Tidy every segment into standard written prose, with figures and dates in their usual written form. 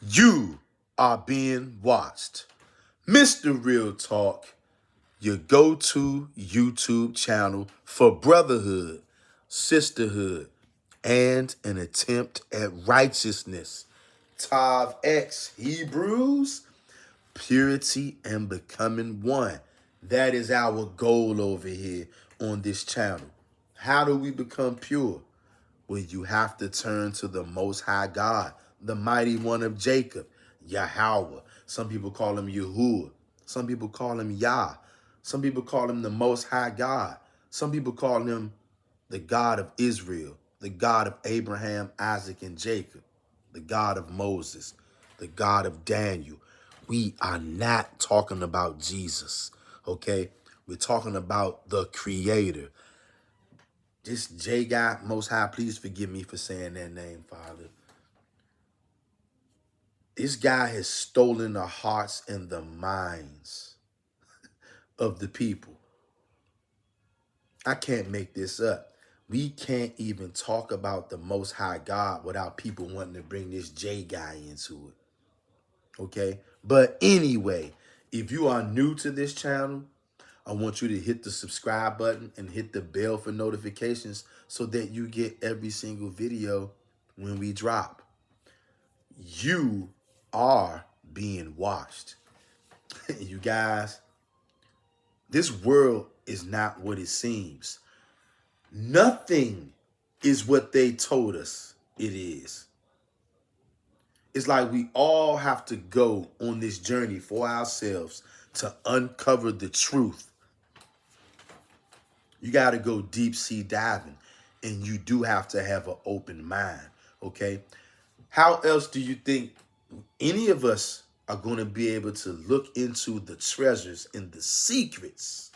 You are being watched. Mr. Real Talk, your go-to YouTube channel for brotherhood, sisterhood, and an attempt at righteousness. Tav X Hebrews, purity and becoming one. That is our goal over here on this channel. How do we become pure? Well, you have to turn to the Most High God, the mighty one of Jacob, Yahweh. Some people call him Yahuwah. Some people call him Yah. Some people call him the Most High God. Some people call him the God of Israel, the God of Abraham, Isaac, and Jacob, the God of Moses, the God of Daniel. We are not talking about Jesus, okay? We're talking about the Creator. This J guy, Most High, please forgive me for saying that name, Father. This guy has stolen the hearts and the minds of the people. I can't make this up. We can't even talk about the Most High God without people wanting to bring this J guy into it. Okay? But anyway, if you are new to this channel, I want you to hit the subscribe button and hit the bell for notifications so that you get every single video when we drop. You are being watched. You guys, this world is not what it seems. Nothing is what they told us it is. It's like we all have to go on this journey for ourselves to uncover the truth. You got to go deep sea diving, and you do have to have an open mind, okay? How else do you think any of us are going to be able to look into the treasures and the secrets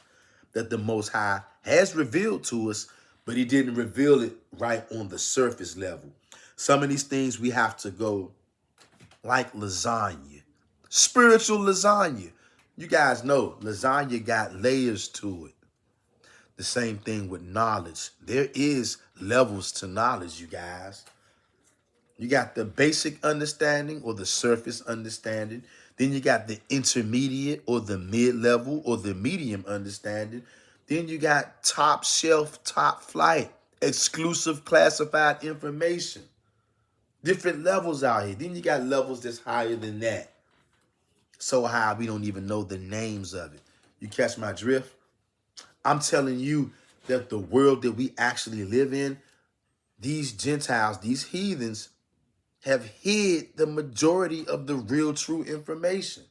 that the Most High has revealed to us, but he didn't reveal it right on the surface level? Some of these things we have to go like lasagna, spiritual lasagna. You guys know lasagna got layers to it. The same thing with knowledge. There is levels to knowledge, you guys. You got the basic understanding or the surface understanding. Then you got the intermediate or the mid-level or the medium understanding. Then you got top shelf, top flight, exclusive classified information. Different levels out here. Then you got levels that's higher than that. So high we don't even know the names of it. You catch my drift? I'm telling you that the world that we actually live in, these Gentiles, these heathens, have hid the majority of the real true information.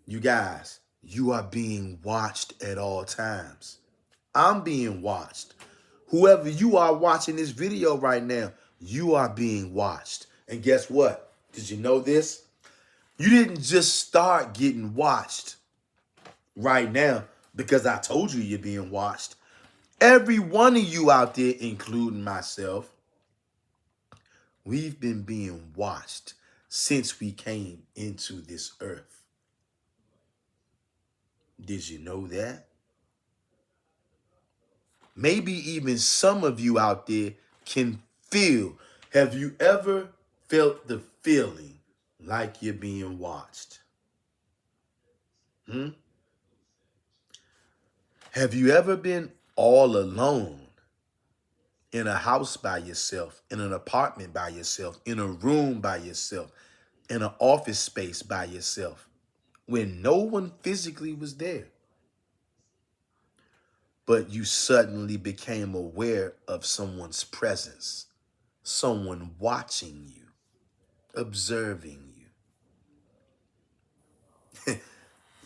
You guys, you are being watched at all times. I'm being watched. Whoever you are watching this video right now, you are being watched. And guess what? Did you know this? You didn't just start getting watched right now because I told you you're being watched. Every one of you out there, including myself, we've been being watched since we came into this earth. Did you know that? Maybe even some of you out there can feel. Have you ever felt the feeling like you're being watched? Have you ever been all alone in a house by yourself, in an apartment by yourself, in a room by yourself, in an office space by yourself, when no one physically was there, but you suddenly became aware of someone's presence, someone watching you, observing you?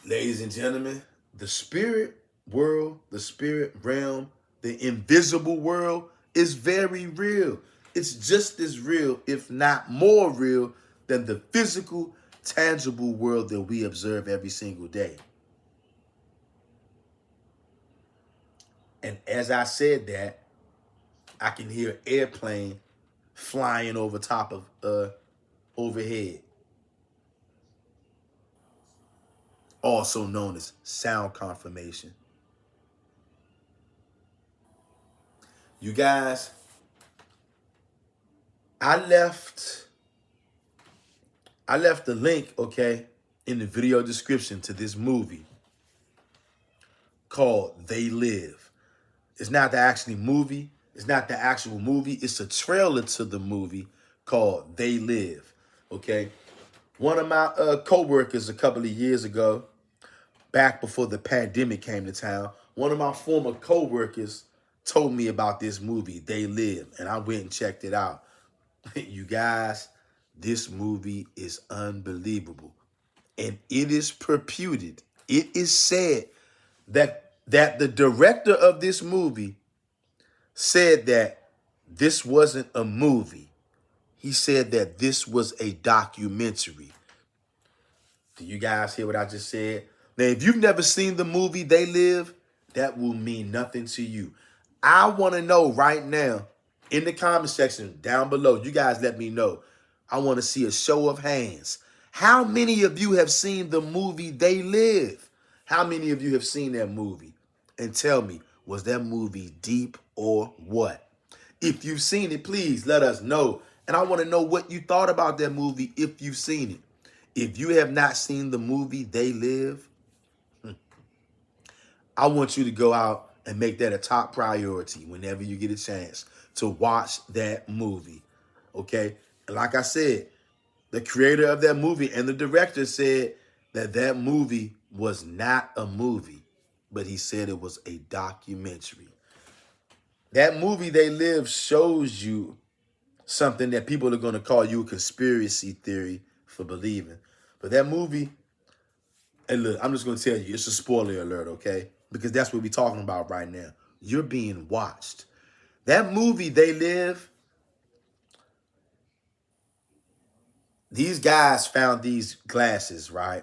Ladies and gentlemen, the spirit world, the spirit realm, the invisible world is very real. It's just as real, if not more real, than the physical, tangible world that we observe every single day. And as I said that, I can hear an airplane flying over top of overhead, also known as sound confirmation. You guys, I left I left the link, okay, in the video description to this movie called They Live. It's not the actual movie. It's not the actual movie. It's a trailer to the movie called They Live. Okay. One of my co-workers a couple of years ago, back before the pandemic came to town, one of my former co-workers told me about this movie, They Live, and I went and checked it out. You guys, this movie is unbelievable. And it is reputed, it is said that the director of this movie said that this wasn't a movie. He said that this was a documentary. Do you guys hear what I just said? Now, if you've never seen the movie They Live, that will mean nothing to you. I want to know right now in the comment section down below. You guys let me know. I want to see a show of hands. How many of you have seen the movie They Live? How many of you have seen that movie? And tell me, was that movie deep or what? If you've seen it, please let us know. And I want to know what you thought about that movie if you've seen it. If you have not seen the movie They Live, I want you to go out and make that a top priority whenever you get a chance to watch that movie. Okay? And like I said, the creator of that movie and the director said that that movie was not a movie, but he said it was a documentary. That movie They Live shows you something that people are going to call you a conspiracy theory for believing. But that movie, and look, I'm just going to tell you, it's a spoiler alert, okay? Because that's what we're talking about right now. You're being watched. That movie, They Live, these guys found these glasses, right?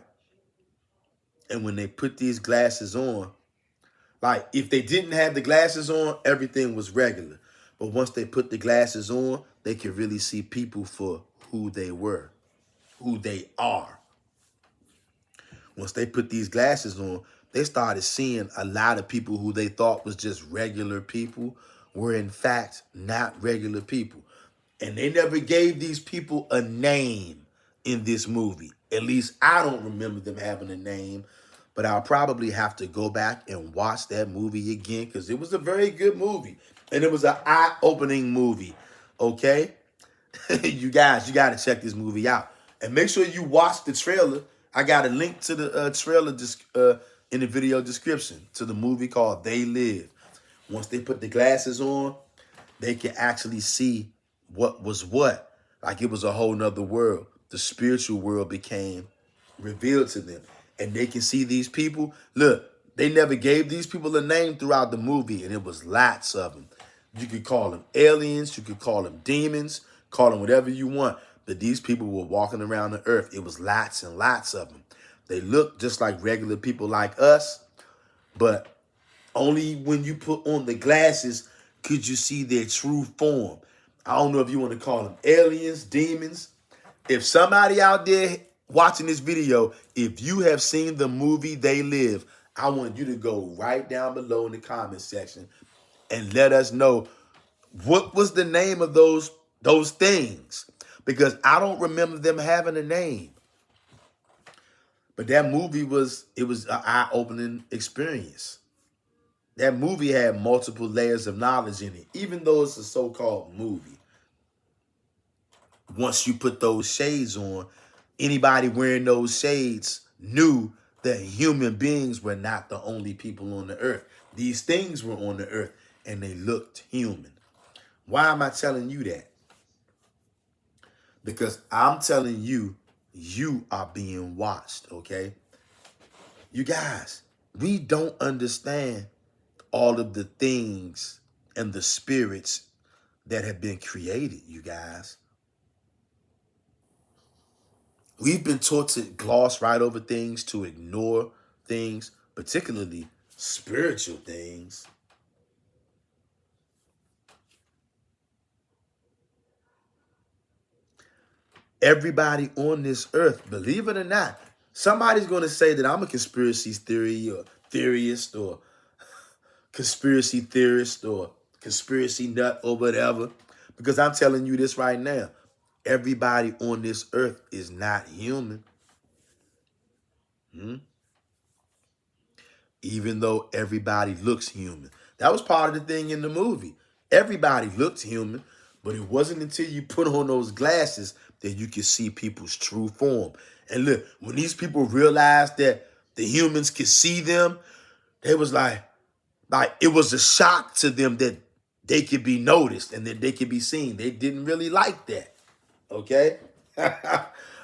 And when they put these glasses on, like if they didn't have the glasses on, everything was regular. But once they put the glasses on, they could really see people for who they were, who they are. Once they put these glasses on, they started seeing a lot of people who they thought was just regular people were in fact not regular people. And they never gave these people a name in this movie. At least I don't remember them having a name. But I'll probably have to go back and watch that movie again because it was a very good movie. And it was an eye-opening movie. Okay? You guys, you got to check this movie out. And make sure you watch the trailer. I got a link to the trailer in the video description to the movie called They Live. Once they put the glasses on, they can actually see what was what. Like it was a whole nother world. The spiritual world became revealed to them. And they can see these people. Look, they never gave these people a name throughout the movie, and it was lots of them. You could call them aliens. You could call them demons. Call them whatever you want. But these people were walking around the earth. It was lots and lots of them. They looked just like regular people like us, but only when you put on the glasses could you see their true form. I don't know if you want to call them aliens, demons. If somebody out there watching this video, if you have seen the movie They Live, I want you to go right down below in the comment section and let us know what was the name of those things. Because I don't remember them having a name. But that movie was an eye-opening experience. That movie had multiple layers of knowledge in it, even though it's a so-called movie. Once you put those shades on, anybody wearing those shades knew that human beings were not the only people on the earth. These things were on the earth and they looked human. Why am I telling you that? Because I'm telling you, you are being watched, okay? You guys, we don't understand all of the things and the spirits that have been created, you guys. We've been taught to gloss right over things, to ignore things, particularly spiritual things. Everybody on this earth, believe it or not, somebody's going to say that I'm a conspiracy theory or theorist or conspiracy theorist or conspiracy nut or whatever, because I'm telling you this right now. Everybody on this earth is not human. Hmm? Even though everybody looks human. That was part of the thing in the movie. Everybody looked human, but it wasn't until you put on those glasses that you could see people's true form. And look, when these people realized that the humans could see them, they was like it was a shock to them that they could be noticed and that they could be seen. They didn't really like that. Okay?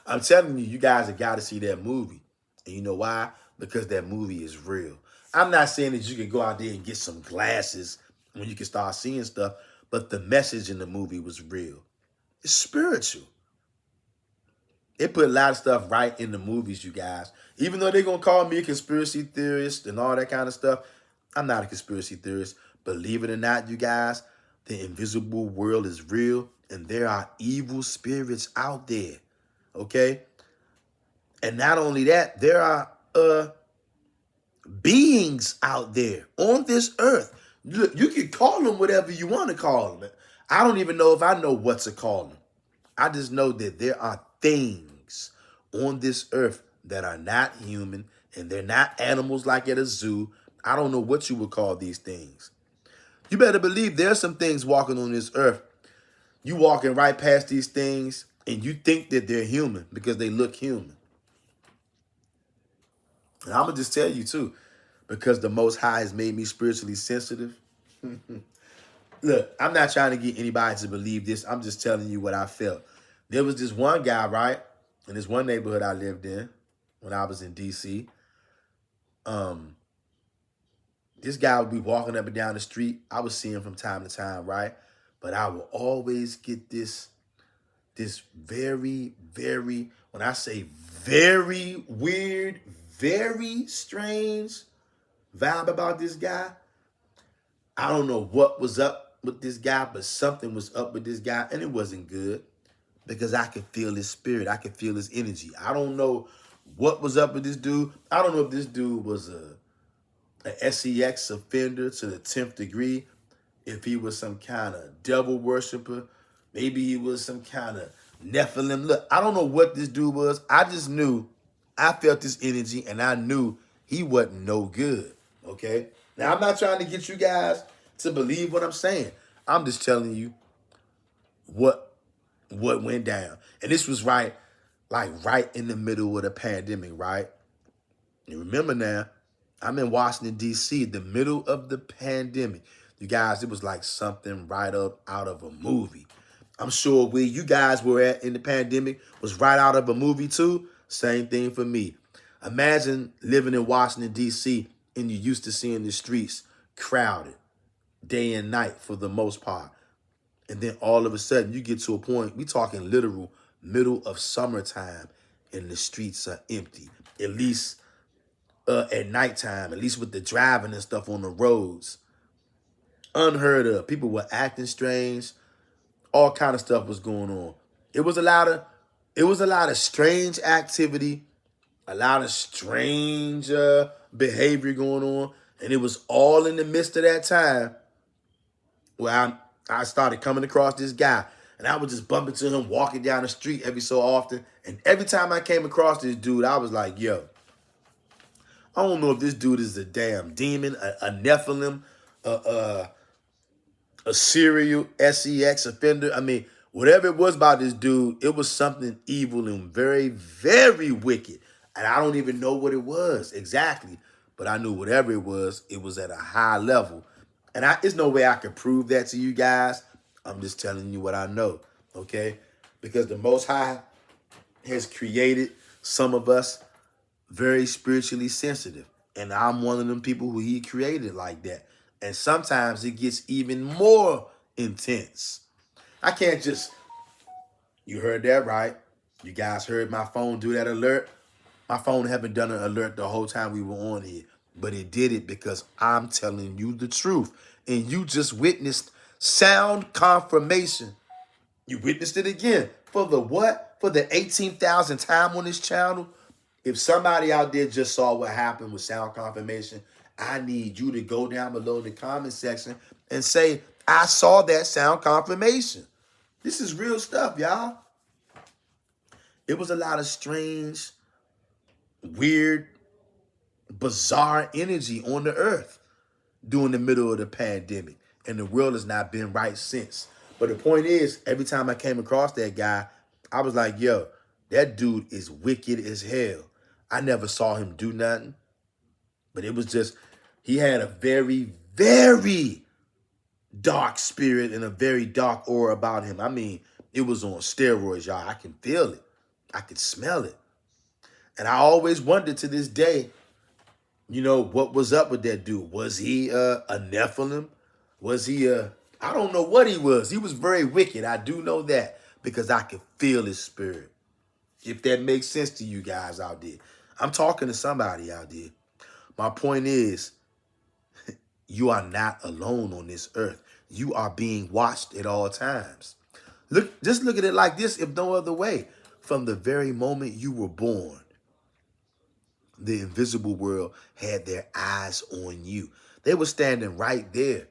I'm telling you, you guys have got to see that movie. And you know why? Because that movie is real. I'm not saying that you can go out there and get some glasses when you can start seeing stuff, but the message in the movie was real. It's spiritual. They put a lot of stuff right in the movies, you guys. Even though they're going to call me a conspiracy theorist and all that kind of stuff, I'm not a conspiracy theorist. Believe it or not, you guys, the invisible world is real and there are evil spirits out there. Okay? And not only that, there are beings out there on this earth. Look, you can call them whatever you want to call them. I don't even know if I know what to call them. I just know that there are things on this earth that are not human and they're not animals like at a zoo. I don't know what you would call these things. You better believe there's some things walking on this earth. You walking right past these things and you think that they're human because they look human. And I'm going to just tell you too, because the Most High has made me spiritually sensitive. Look, I'm not trying to get anybody to believe this. I'm just telling you what I felt. There was this one guy, right, in this one neighborhood I lived in when I was in D.C. This guy would be walking up and down the street. I would see him from time to time, right? But I would always get this very, very, when I say very weird, very strange vibe about this guy. I don't know what was up with this guy, but something was up with this guy, and it wasn't good because I could feel his spirit. I could feel his energy. I don't know what was up with this dude. I don't know if this dude was a SEX offender to the 10th degree, if he was some kind of devil worshiper, maybe he was some kind of Nephilim. Look, I don't know what this dude was. I just knew I felt this energy and I knew he wasn't no good. Okay? Now, I'm not trying to get you guys to believe what I'm saying. I'm just telling you what went down. And this was right in the middle of the pandemic, right? You remember now, I'm in Washington, D.C., the middle of the pandemic. You guys, it was like something right up out of a movie. I'm sure where you guys were at in the pandemic was right out of a movie too. Same thing for me. Imagine living in Washington, D.C., and you're used to seeing the streets crowded day and night for the most part. And then all of a sudden you get to a point, we talking literal middle of summertime, and the streets are empty. At least at nighttime, at least with the driving and stuff on the roads. Unheard of. People were acting strange. All kind of stuff was going on. It was a lot of strange activity, a lot of strange behavior going on. And it was all in the midst of that time where I started coming across this guy. And I would just bump into him walking down the street every so often. And every time I came across this dude, I was like, yo, I don't know if this dude is a damn demon, a Nephilim, a serial SEX offender. I mean, whatever it was about this dude, it was something evil and very, very wicked. And I don't even know what it was exactly. But I knew whatever it was at a high level. And there's no way I could prove that to you guys. I'm just telling you what I know, okay? Because the Most High has created some of us very spiritually sensitive. And I'm one of them people who he created like that. And sometimes it gets even more intense. I can't just, you heard that right. You guys heard my phone do that alert. My phone haven't done an alert the whole time we were on here. But it did it because I'm telling you the truth. And you just witnessed sound confirmation. You witnessed it again. For the what? For the 18,000th time on this channel? If somebody out there just saw what happened with sound confirmation, I need you to go down below in the comment section and say, I saw that sound confirmation. This is real stuff, y'all. It was a lot of strange, weird, bizarre energy on the earth during the middle of the pandemic. And the world has not been right since. But the point is, every time I came across that guy, I was like, yo, that dude is wicked as hell. I never saw him do nothing. But it was just, he had a very, very dark spirit and a very dark aura about him. I mean, it was on steroids, y'all. I can feel it. I can smell it. And I always wondered to this day, you know, what was up with that dude? Was he a Nephilim? Was he I don't know what he was. He was very wicked. I do know that because I could feel his spirit. If that makes sense to you guys out there. I'm talking to somebody out there. My point is, you are not alone on this earth. You are being watched at all times. Just look at it like this, if no other way. From the very moment you were born, the invisible world had their eyes on you. They were standing right there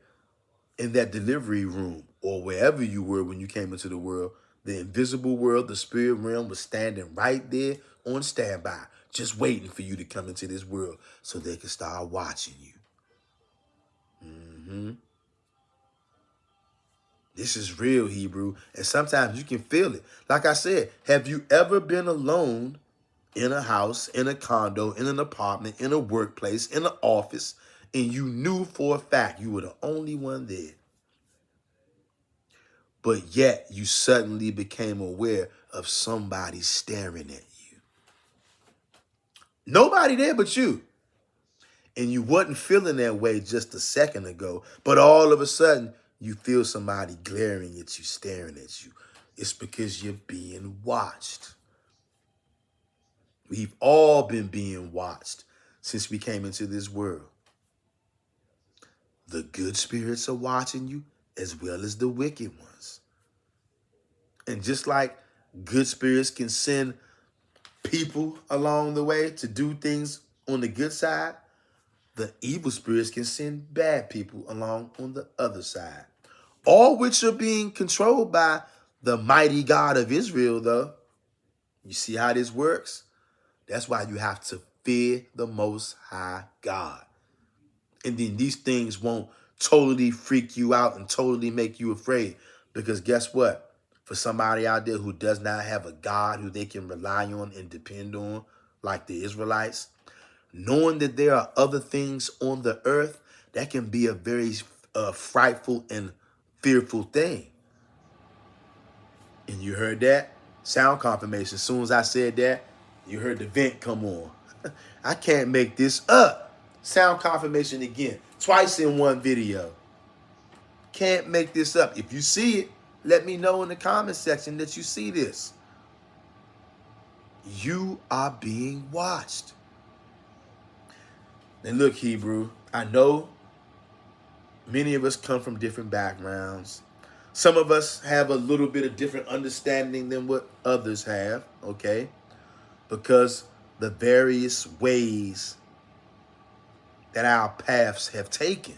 in that delivery room or wherever you were when you came into the world. The invisible world, the spirit realm was standing right there on standby, just waiting for you to come into this world so they could start watching you. This is real, Hebrew, and sometimes you can feel it. Like I said, have you ever been alone in a house, in a condo, in an apartment, in a workplace, in an office, and you knew for a fact you were the only one there, but yet you suddenly became aware of somebody staring at you? Nobody there but you. And you wasn't feeling that way just a second ago, but all of a sudden, you feel somebody glaring at you, staring at you. It's because you're being watched. We've all been being watched since we came into this world. The good spirits are watching you as well as the wicked ones. And just like good spirits can send people along the way to do things on the good side, the evil spirits can send bad people along on the other side. All which are being controlled by the mighty God of Israel, though. You see how this works? That's why you have to fear the Most High God. And then these things won't totally freak you out and totally make you afraid. Because guess what? For somebody out there who does not have a God who they can rely on and depend on, like the Israelites, knowing that there are other things on the earth, that can be a very frightful and fearful thing. And you heard that? Sound confirmation. As soon as I said that, you heard the vent come on. I can't make this up. Sound confirmation again. Twice in one video. Can't make this up. If you see it, let me know in the comment section that you see this. You are being watched. And look, Hebrew, I know many of us come from different backgrounds. Some of us have a little bit of different understanding than what others have, okay? Because the various ways that our paths have taken.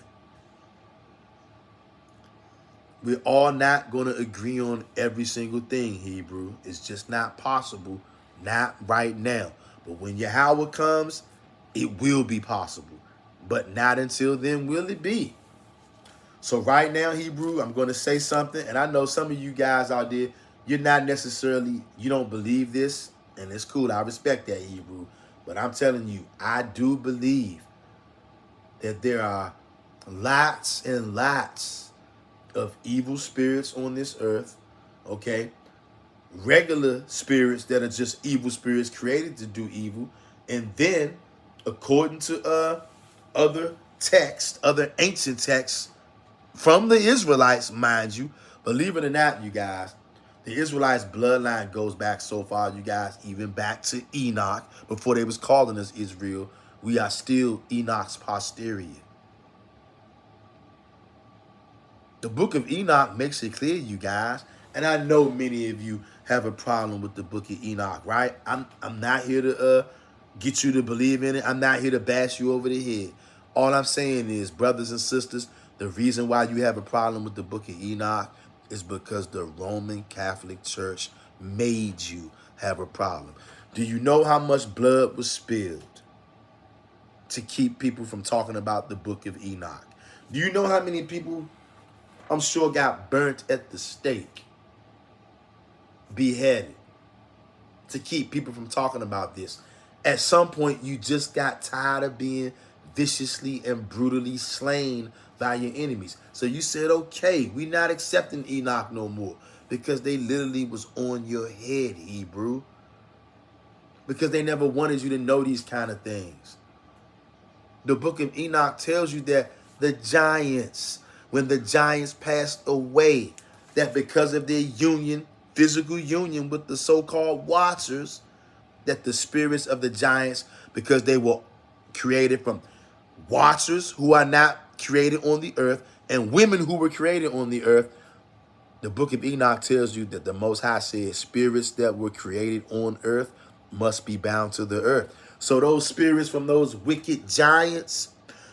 We're all not going to agree on every single thing, Hebrew. It's just not possible, not right now. But when Yahweh comes, it will be possible. But not until then will it be. So right now, Hebrew, I'm going to say something. And I know some of you guys out there, you're not necessarily, you don't believe this. And it's cool. I respect that, Hebrew. But I'm telling you, I do believe that there are lots and lots of evil spirits on this earth, okay? Regular spirits that are just evil spirits created to do evil. And then, according to other texts, other ancient texts from the Israelites, mind you, believe it or not, you guys, the Israelites' bloodline goes back so far, you guys, even back to Enoch. Before they was calling us Israel, we are still Enoch's posterior. The book of Enoch makes it clear, you guys, and I know many of you have a problem with the book of Enoch, right? I'm not here to get you to believe in it. I'm not here to bash you over the head. All I'm saying is, brothers and sisters, the reason why you have a problem with the book of Enoch is because the Roman Catholic Church made you have a problem. Do you know how much blood was spilled to keep people from talking about the book of Enoch? Do you know how many people, I'm sure, got burnt at the stake, beheaded, to keep people from talking about this? At some point, you just got tired of being viciously and brutally slain by your enemies. So you said, okay, we're not accepting Enoch no more, because they literally was on your head, Hebrew. Because they never wanted you to know these kind of things. The book of Enoch tells you that the giants, when the giants passed away, that because of their union, physical union with the so-called watchers, that the spirits of the giants, because they were created from watchers who are not created on the earth and women who were created on the earth, the book of Enoch tells you that the Most High said spirits that were created on earth must be bound to the earth. So those spirits from those wicked giants,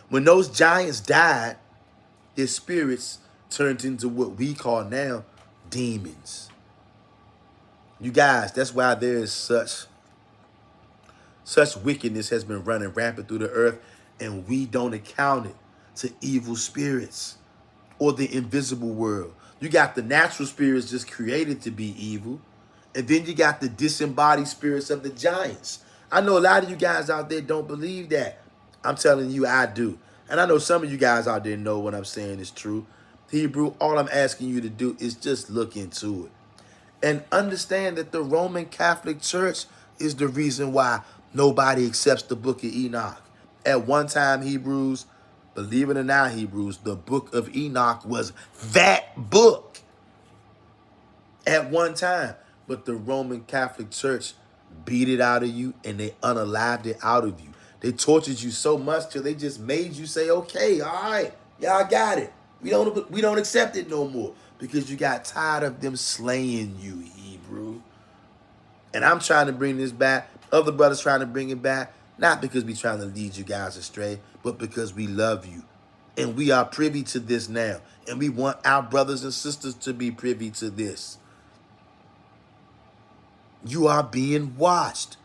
when those giants died, their spirits turned into what we call now demons. You guys, that's why there is such wickedness has been running rampant through the earth, and we don't account it to evil spirits or the invisible world. You got the natural spirits just created to be evil, and then you got the disembodied spirits of the giants. I know a lot of you guys out there don't believe that. I'm telling you, I do. And I know some of you guys out there know what I'm saying is true. Hebrew, all I'm asking you to do is just look into it and understand that the Roman Catholic Church is the reason why nobody accepts the book of Enoch. At one time, Hebrews, believe it or not, Hebrews, the book of Enoch was that book at one time. But the Roman Catholic Church beat it out of you and they unalived it out of you. They tortured you so much till they just made you say, okay, all right, yeah, I got it. We don't accept it no more, because you got tired of them slaying you, Hebrew. And I'm trying to bring this back. Other brothers trying to bring it back. Not because we trying to lead you guys astray, but because we love you. And we are privy to this now. And we want our brothers and sisters to be privy to this. You are being watched.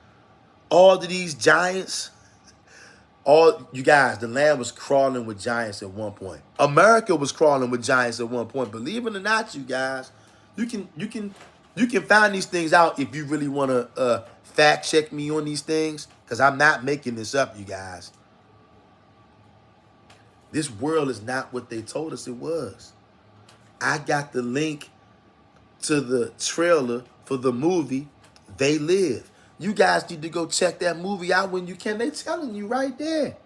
All of these giants, all you guys, the land was crawling with giants at one point. America was crawling with giants at one point. Believe it or not, you guys, you can find these things out if you really want to fact check me on these things, because I'm not making this up, you guys. This world is not what they told us it was. I got the link to the trailer for the movie They Live. You guys need to go check that movie out when you can. They telling you right there.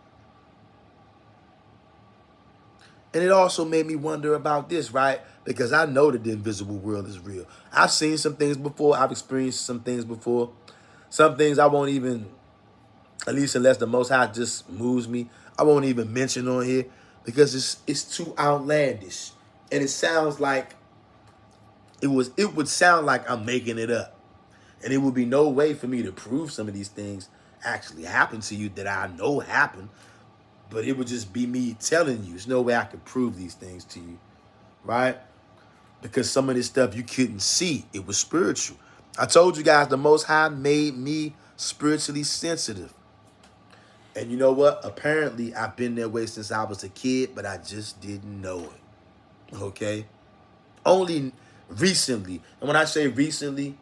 And it also made me wonder about this, right? Because I know that the invisible world is real. I've seen some things before. I've experienced some things before. Some things I won't even, at least unless the Most High just moves me, I won't even mention on here, because it's too outlandish. And it sounds like, it would sound like I'm making it up. And it would be no way for me to prove some of these things actually happened to you that I know happened. But it would just be me telling you. There's no way I could prove these things to you, right? Because some of this stuff you couldn't see. It was spiritual. I told you guys the Most High made me spiritually sensitive. And you know what? Apparently, I've been that way since I was a kid, but I just didn't know it, okay? Only recently. And when I say recently,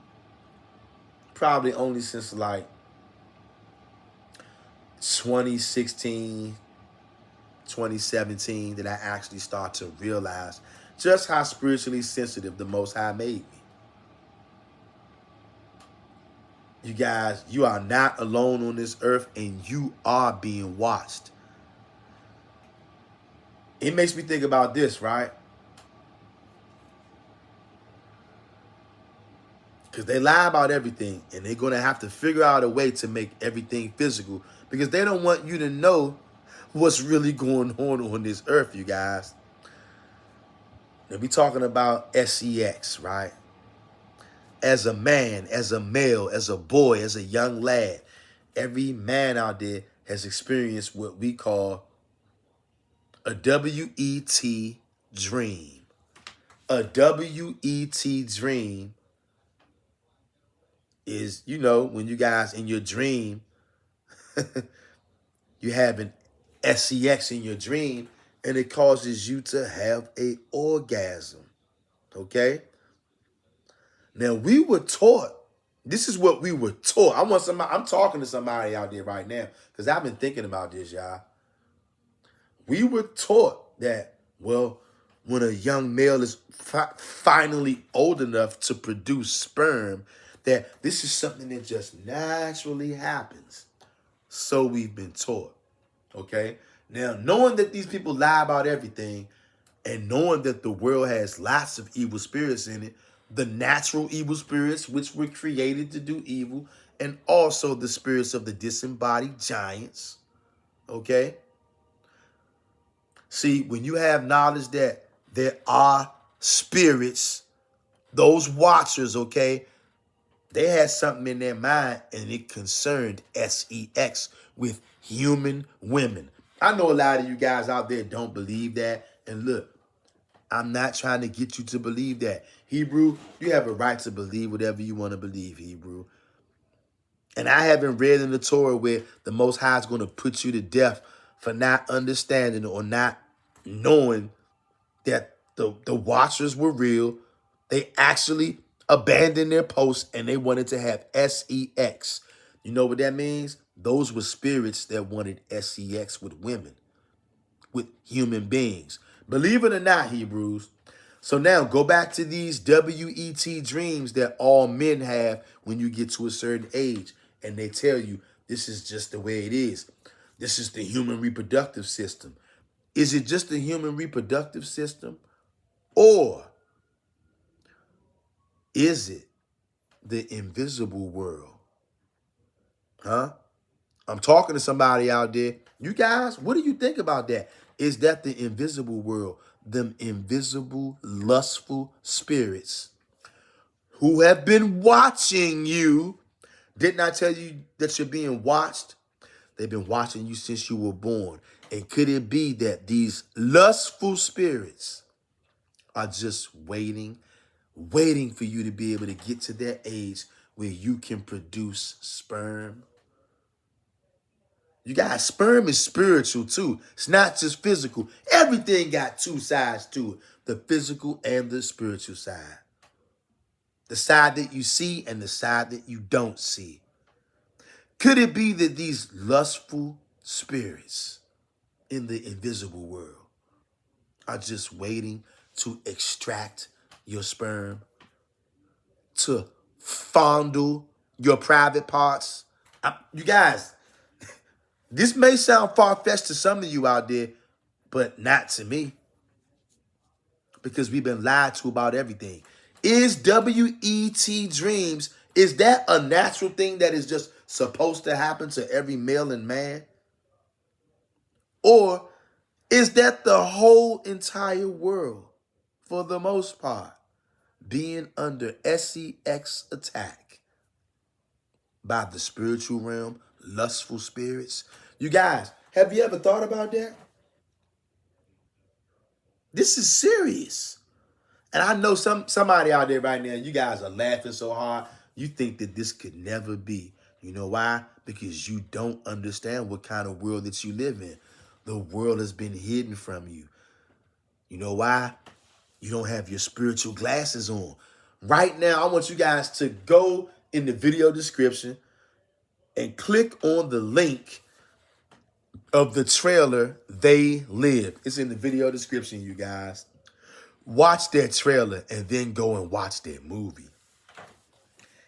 probably only since like 2016, 2017 that I actually start to realize just how spiritually sensitive the Most High made me. You guys, you are not alone on this earth, and you are being watched. It makes me think about this, right? Because they lie about everything, and they're going to have to figure out a way to make everything physical, because they don't want you to know what's really going on this earth, you guys. Now, we talking about SEX, right? As a man, as a male, as a boy, as a young lad, every man out there has experienced what we call a WET dream. A WET dream is, when you guys in your dream, you have an sex in your dream, and it causes you to have a orgasm. Okay? Now we were taught, this is what we were taught. I'm talking to somebody out there right now, because I've been thinking about this, y'all. We were taught that, well, when a young male is finally old enough to produce sperm, that this is something that just naturally happens. So we've been taught. Okay? Now, knowing that these people lie about everything, and knowing that the world has lots of evil spirits in it, the natural evil spirits which were created to do evil, and also the spirits of the disembodied giants. Okay? See, when you have knowledge that there are spirits, those watchers, okay, they had something in their mind, and it concerned sex with human women. I know a lot of you guys out there don't believe that. And look, I'm not trying to get you to believe that. Hebrew, you have a right to believe whatever you want to believe, Hebrew. And I haven't read in the Torah where the Most High is going to put you to death for not understanding or not knowing that the watchers were real. They actually abandoned their posts and they wanted to have sex. You know what that means? Those were spirits that wanted sex with women, with human beings. Believe it or not, Hebrews. So now go back to these WET dreams that all men have when you get to a certain age. And they tell you this is just the way it is. This is the human reproductive system. Is it just the human reproductive system? Or is it the invisible world? Huh? I'm talking to somebody out there. You guys, what do you think about that? Is that the invisible world? Them invisible, lustful spirits who have been watching you. Didn't I tell you that you're being watched? They've been watching you since you were born. And could it be that these lustful spirits are just waiting for you to be able to get to that age where you can produce sperm? You guys, sperm is spiritual too. It's not just physical. Everything got two sides to it. The physical and the spiritual side. The side that you see and the side that you don't see. Could it be that these lustful spirits in the invisible world are just waiting to extract your sperm, to fondle your private parts? You guys, this may sound far-fetched to some of you out there, but not to me, because we've been lied to about everything. Is WET dreams, is that a natural thing that is just supposed to happen to every male and man? Or is that the whole entire world, for the most part, being under sex attack by the spiritual realm, lustful spirits? You guys, have you ever thought about that? This is serious. And I know somebody out there right now, you guys are laughing so hard, you think that this could never be. You know why? Because you don't understand what kind of world that you live in. The world has been hidden from you. You know why? You don't have your spiritual glasses on. Right now, I want you guys to go in the video description and click on the link of the trailer, They Live. It's in the video description, you guys. Watch that trailer and then go and watch that movie.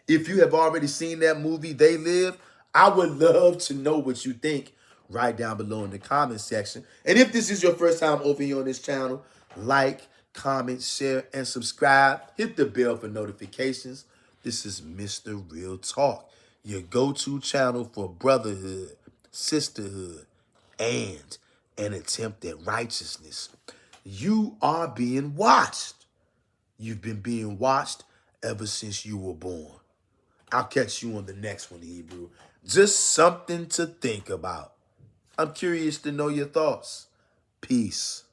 If you have already seen that movie, They Live, I would love to know what you think right down below in the comment section. And if this is your first time over here on this channel, like, comment, share, and subscribe. Hit the bell for notifications. This is Mr. Real Talk, your go-to channel for brotherhood, sisterhood, and an attempt at righteousness. You are being watched. You've been being watched ever since you were born. I'll catch you on the next one, Hebrew. Just something to think about. I'm curious to know your thoughts. Peace.